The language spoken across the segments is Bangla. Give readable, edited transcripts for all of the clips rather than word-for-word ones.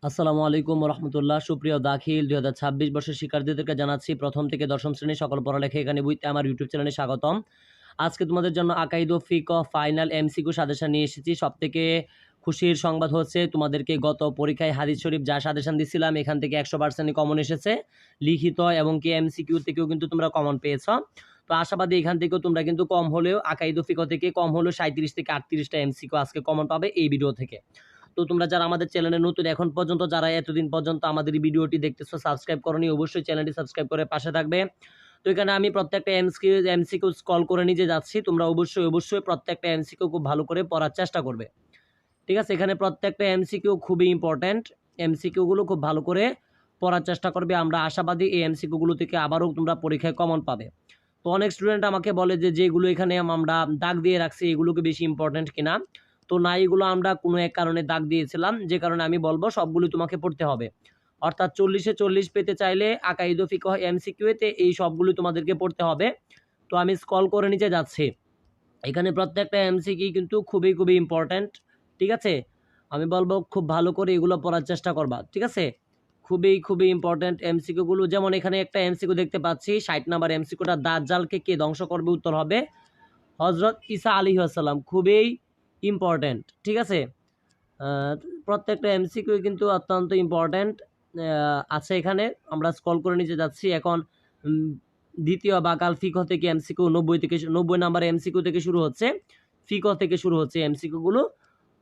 আসসালামু আলাইকুম রহমতুল্লাহ। সুপ্রিয় দাখিল 2026 বর্ষের শিক্ষার্থীদেরকে জানাচ্ছি প্রথম থেকে দশম শ্রেণীর সকল পড়ালেখা এখানে বইতে আমার ইউটিউব চ্যানেলে স্বাগতম। আজকে তোমাদের জন্য আকাইদ ও ফিকহ ফাইনাল এমসিকিউ সাজেশন নিয়ে এসেছি। সবথেকে খুশির সংবাদ হচ্ছে তোমাদেরকে গত পরীক্ষায় হাদিস শরীফ যা সাজেশন দিছিলাম এখান থেকে 100% কমন এসেছে। লিখিত এবং কি এমসিকিউ থেকেও কিন্তু তোমরা কমন পেয়েছ। তো আশাবাদী এখান থেকেও তোমরা কিন্তু কম হলেও আকাইদ ও ফিকহ থেকে কম হলেও 37 থেকে 38টা এমসিকিউ আজকে কমন পাবে এই ভিডিও থেকে। তো তোমরা যারা আমাদের চ্যানেলে নতুন এখন পর্যন্ত যারা এতদিন পর্যন্ত আমাদের এই ভিডিওটি দেখতেছো সাবস্ক্রাইব করনি, অবশ্যই চ্যানেলটি সাবস্ক্রাইব করে পাশে থাকবে। তো এখানে আমি প্রত্যেকটা এমসিকিউ কল করে নিয়ে যাচ্ছি, তোমরা অবশ্যই প্রত্যেকটা এমসিকিউ খুব ভালো করে পড়ার চেষ্টা করবে। ঠিক আছে, এখানে প্রত্যেকটা এমসিকিউ খুবই ইম্পর্ট্যান্ট, এমসিকিউগুলো খুব ভালো করে পড়ার চেষ্টা করবে। আমরা আশাবাদী এই এমসিকিউগুলো থেকে আবারও তোমরা পরীক্ষায় কমন পাবে। তো অনেক স্টুডেন্ট আমাকে বলে যে যেগুলো এখানে আমরা দাগ দিয়ে রাখছি এগুলোকে বেশি ইম্পর্ট্যান্ট কিনা। তো না, এগুলো আমরা কোনো এক কারণে দাগ দিয়েছিলাম, যে কারণে আমি বলবো সবগুলো তোমাকে পড়তে হবে। অর্থাৎ 40-এ 40 পেতে চাইলে আকাইদ ও ফিকহ এমসিকিউতে এই সবগুলো তোমাদেরকে পড়তে হবে। তো আমি স্ক্রল করে নিচে যাচ্ছি, এখানে প্রত্যেকটা এমসিকিউ কিন্তু খুবই ইম্পর্ট্যান্ট। ঠিক আছে, আমি বলবো খুব ভালো করে এগুলো পড়ার চেষ্টা করবা। ঠিক আছে, খুবই ইম্পর্ট্যান্ট এমসিকিউগুলো। যেমন এখানে একটা এমসিকিউ দেখতে পাচ্ছি, 60 নাম্বার এমসিকিউটা, দাজ্জালকে কে ধ্বংস করবে? উত্তর হবে হযরত ঈসা আলাইহিস সালাম। খুবই ইম্পর্ট্যান্ট। ঠিক আছে, প্রত্যেকটা এমসিকিউ কিন্তু অত্যন্ত ইম্পর্ট্যান্ট আছে এখানে। আমরা স্ক্রল করে নিচে যাচ্ছি এখন। দ্বিতীয় বাকাল ফিকহ থেকে এমসিকিউ 90 নাম্বার এমসিকিউ থেকে শুরু হচ্ছে, ফিকহ থেকে শুরু হচ্ছে এমসিকিউগুলো।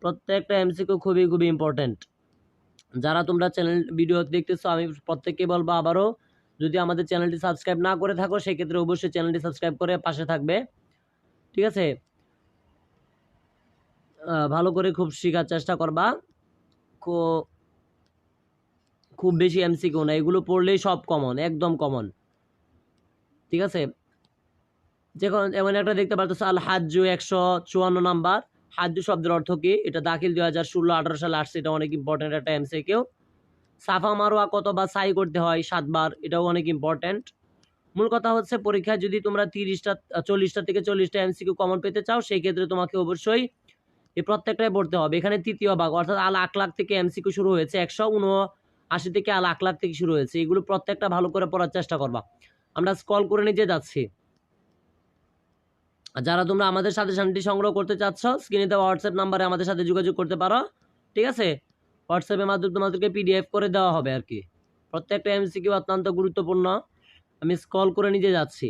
প্রত্যেকটা এমসিকিউ খুবই ইম্পর্ট্যান্ট। যারা তোমরা চ্যানেল ভিডিও দেখতেছো আমি প্রত্যেককে বলবো আবারও, যদি আমাদের চ্যানেলটি সাবস্ক্রাইব না করে থাকো সেক্ষেত্রে অবশ্যই চ্যানেলটি সাবস্ক্রাইব করে পাশে থাকবে। ঠিক আছে, ভালো করে খুব শেখার চেষ্টা করবা। খুব বেশি এমসিকিউ না, এগুলো পড়লেই সব কমন, একদম কমন। ঠিক আছে, যখন এমন একটা দেখতে পাচ্ছ আল হাজ্জু 154 নাম্বার, হাজ্জু শব্দের অর্থ কি? এটা দাখিল 2016-18 সালে আসছে, এটা অনেক ইম্পর্টেন্ট একটা এমসিকিউ। সাফা মারোয়া কতবার সাই করতে হয়? 7 বার, এটাও অনেক ইম্পর্টেন্ট। মূল কথা হচ্ছে পরীক্ষায় যদি তোমরা 40টা থেকে 40টা এমসিকিউ কমন পেতে চাও সেই ক্ষেত্রে তোমাকে অবশ্যই এই প্রত্যেকটাই পড়তে হবে। এখানে তৃতীয় ভাগ অর্থাৎ আল আকলাক থেকে এমসিকিউ শুরু হয়েছে, 179 থেকে আল আকলাক থেকে শুরু হয়েছে, এগুলো প্রত্যেকটা ভালো করে পড়ার চেষ্টা করবা। আমরা স্ক্রল করে নিয়ে যাচ্ছি। যারা তোমরা আমাদের সাথে সাথে সংগ্রহ করতে চাচ্ছ স্ক্রিনে দেওয়া হোয়াটসঅ্যাপ নাম্বারে আমাদের সাথে যোগাযোগ করতে পারো। ঠিক আছে, হোয়াটসঅ্যাপের মাধ্যমে তোমাদেরকে পিডিএফ করে দেওয়া হবে আর কি। প্রত্যেকটা এমসিকিউ অত্যন্ত গুরুত্বপূর্ণ। আমি স্ক্রল করে নিয়ে যাচ্ছি,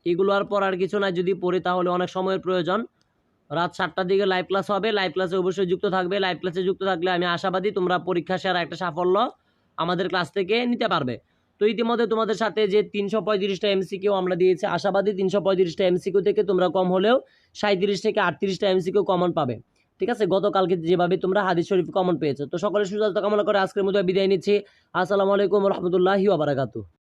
এগুলো আর পড়ার কিছু নাই, যদি পড়ি তাহলে অনেক সময়ের প্রয়োজন। রাত 7টার দিকে লাইভ ক্লাস হবে, লাইভ ক্লাসে অবশ্যই যুক্ত থাকবে। লাইভ ক্লাসে যুক্ত থাকলে আমি আশাবাদী তোমরা পরীক্ষা সেরা একটা সাফল্য আমাদের ক্লাস থেকে নিতে পারবে। তো ইতিমধ্যে তোমাদের সাথে যে 335টা এমসিকিউ আমরা দিয়েছি, আশাবাদী 335টা এমসিকিউ থেকে তোমরা কম হলেও 37 থেকে 38টা এমসিকিউ কমন পাবে। ঠিক আছে, গতকালকে যেভাবে তোমরা হাদিস শরীফ কমন পেয়েছো। তো সকলের সুস্বাস্থ্য কামনা করে আজকের মতো বিদায় নিচ্ছি। আসসালামু আলাইকুম রহমতুল্লাহি ওয়া বারাকাতুহু।